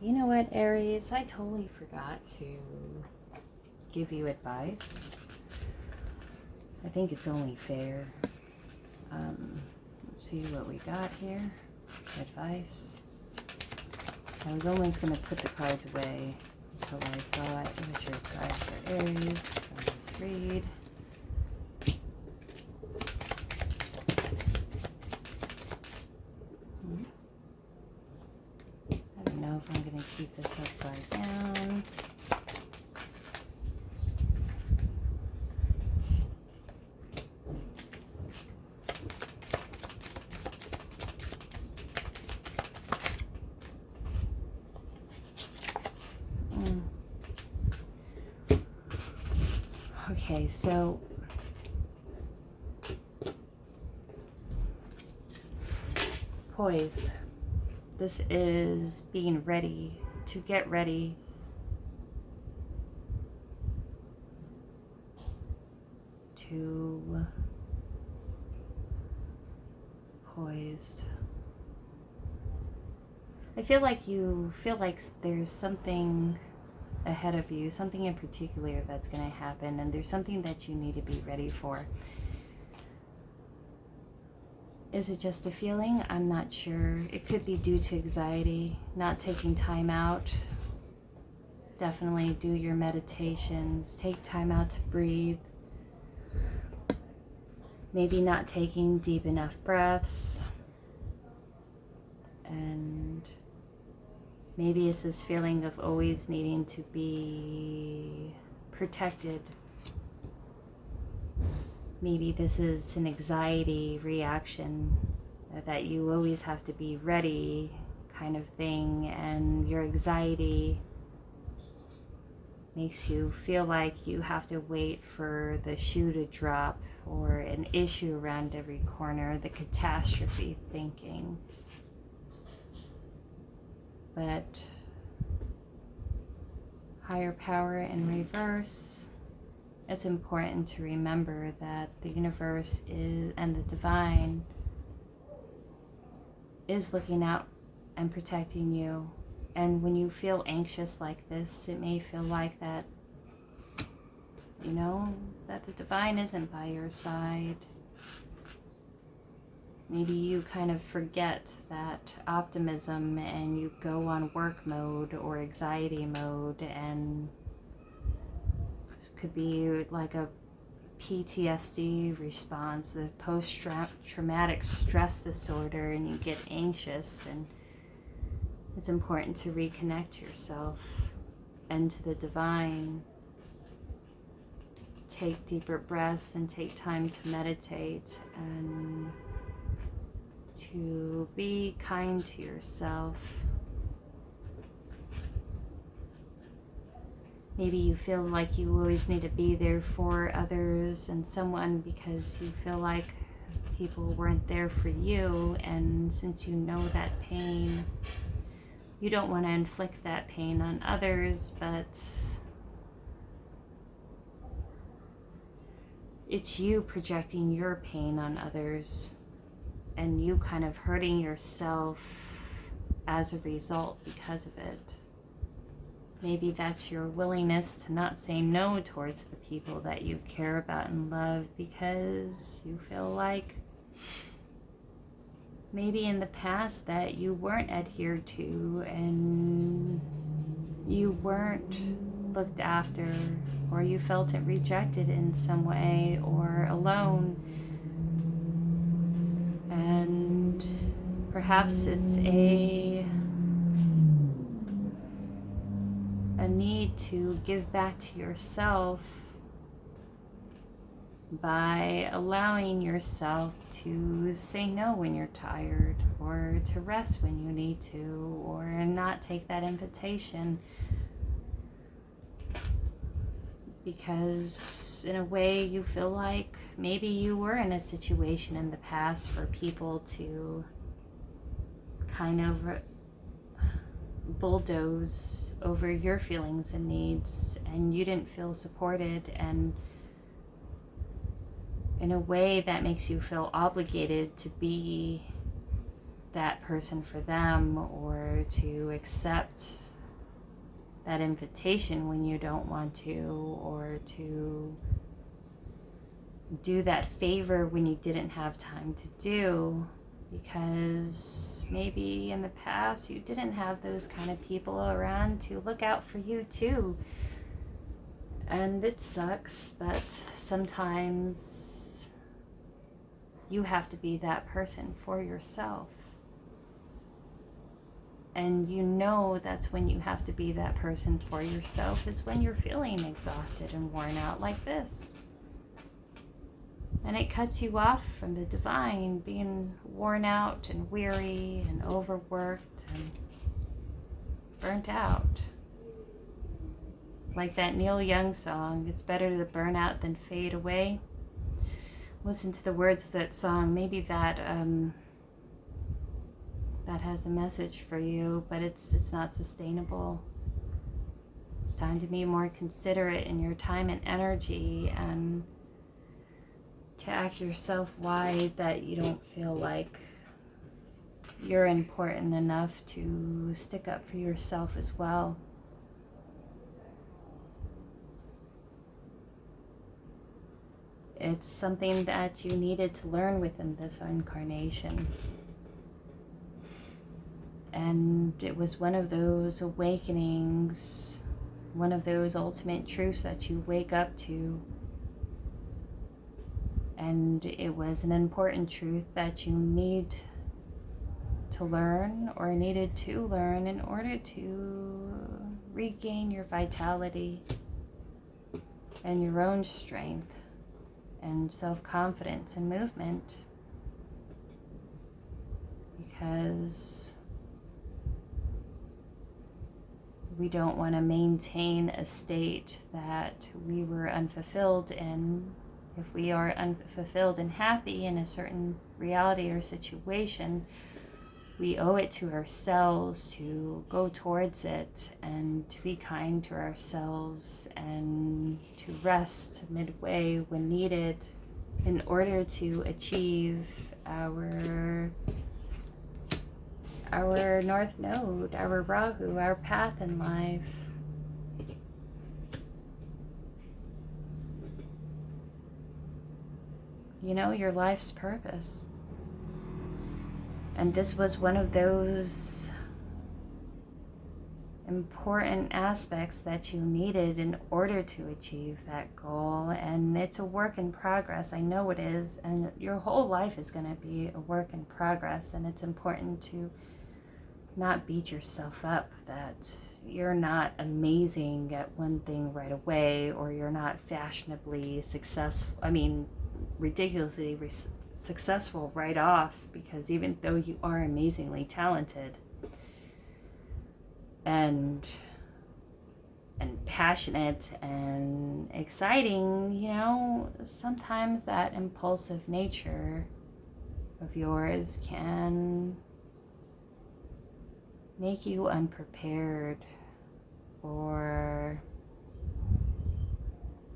You know what, Aries? I totally forgot to give you advice. I think it's only fair. Let's see what we got here. Advice. I was almost going to put the cards away until I saw it. What's your advice for Aries from this read? I don't know if I'm going to keep this upside down. Okay, so poised. This is being ready, to get ready to poised. I feel like you feel like there's something ahead of you, something in particular that's going to happen, and there's something that you need to be ready for. Is it just a feeling? I'm not sure. It could be due to anxiety, not taking time out. Definitely do your meditations, take time out to breathe. Maybe not taking deep enough breaths. And maybe it's this feeling of always needing to be protected. Maybe this is an anxiety reaction that you always have to be ready kind of thing, and your anxiety makes you feel like you have to wait for the shoe to drop or an issue around every corner, the catastrophe thinking. But higher power in reverse, it's important to remember that the universe is, and the divine is looking out and protecting you. And when you feel anxious like this, it may feel like that, you know, that the divine isn't by your side. Maybe you kind of forget that optimism and you go on work mode or anxiety mode, and it could be like a PTSD response, the post-traumatic stress disorder, and you get anxious, and it's important to reconnect yourself and to the divine. Take deeper breaths and take time to meditate and to be kind to yourself. Maybe you feel like you always need to be there for others and someone because you feel like people weren't there for you, and since you know that pain, you don't want to inflict that pain on others, but it's you projecting your pain on others and you kind of hurting yourself as a result because of it. Maybe that's your willingness to not say no towards the people that you care about and love because you feel like maybe in the past that you weren't adhered to and you weren't looked after, or you felt it rejected in some way or alone. And perhaps it's a need to give back to yourself by allowing yourself to say no when you're tired, or to rest when you need to, or not take that invitation. Because in a way you feel like maybe you were in a situation in the past for people to kind of bulldoze over your feelings and needs, and you didn't feel supported, and in a way that makes you feel obligated to be that person for them, or to accept that invitation when you don't want to, or to do that favor when you didn't have time to do, because maybe in the past you didn't have those kind of people around to look out for you too. And it sucks, but sometimes you have to be that person for yourself. And you know that's when you have to be that person for yourself, is when you're feeling exhausted and worn out like this. And it cuts you off from the divine, being worn out and weary and overworked and burnt out. Like that Neil Young song, it's better to burn out than fade away. Listen to the words of that song. Maybe that has a message for you, but it's not sustainable. It's time to be more considerate in your time and energy, and to act yourself wide that you don't feel like you're important enough to stick up for yourself as well. It's something that you needed to learn within this incarnation. And it was one of those awakenings, one of those ultimate truths that you wake up to. And it was an important truth that you need to learn, or needed to learn, in order to regain your vitality and your own strength and self-confidence and movement. Because we don't want to maintain a state that we were unfulfilled in. If we are unfulfilled and happy in a certain reality or situation, we owe it to ourselves to go towards it and to be kind to ourselves and to rest midway when needed, in order to achieve our North Node, our Rahu, our path in life. You know, your life's purpose. And this was one of those important aspects that you needed in order to achieve that goal. And it's a work in progress. I know it is. And your whole life is going to be a work in progress. And it's important to not beat yourself up that you're not amazing at one thing right away, or you're not fashionably successful. Ridiculously successful right off, because even though you are amazingly talented and passionate and exciting, you know, sometimes that impulsive nature of yours can make you unprepared for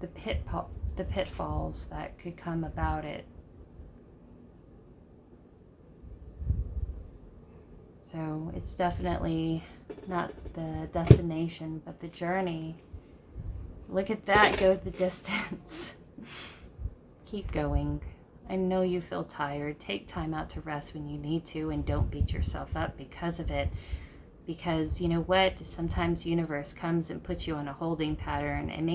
the pitfalls that could come about it. So it's definitely not the destination, but the journey. Look at that, go the distance. Keep going. I know you feel tired. Take time out to rest when you need to, and don't beat yourself up because of it. Because you know what? Sometimes the universe comes and puts you on a holding pattern and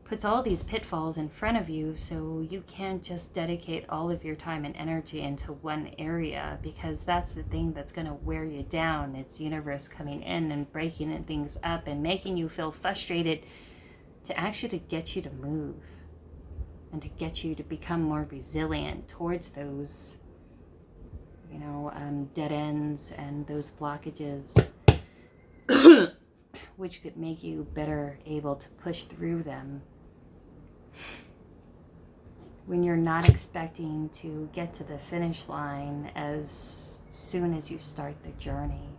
puts all these pitfalls in front of you, so you can't just dedicate all of your time and energy into one area, because that's the thing that's going to wear you down. It's universe coming in and breaking things up and making you feel frustrated, to actually get you to move and to get you to become more resilient towards those, dead ends and those blockages, which could make you better able to push through them when you're not expecting to get to the finish line as soon as you start the journey.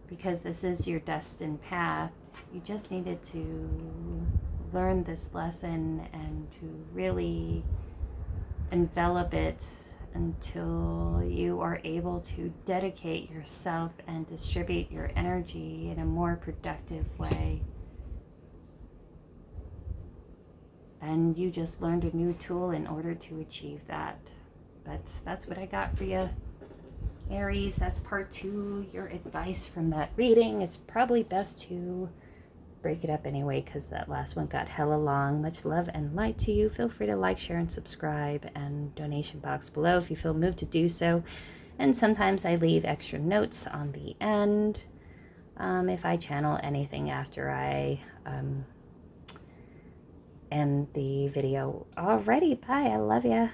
Because this is your destined path. You just needed to learn this lesson and to really envelop it until you are able to dedicate yourself and distribute your energy in a more productive way. And you just learned a new tool in order to achieve that. But that's what I got for you, Aries. That's part 2, your advice from that reading. It's probably best to break it up anyway because that last one got hella long. Much love and light to you. Feel free to like, share, and subscribe, and donation box below if you feel moved to do so. And sometimes I leave extra notes on the end if I channel anything after I end the video. Alrighty, bye. I love ya.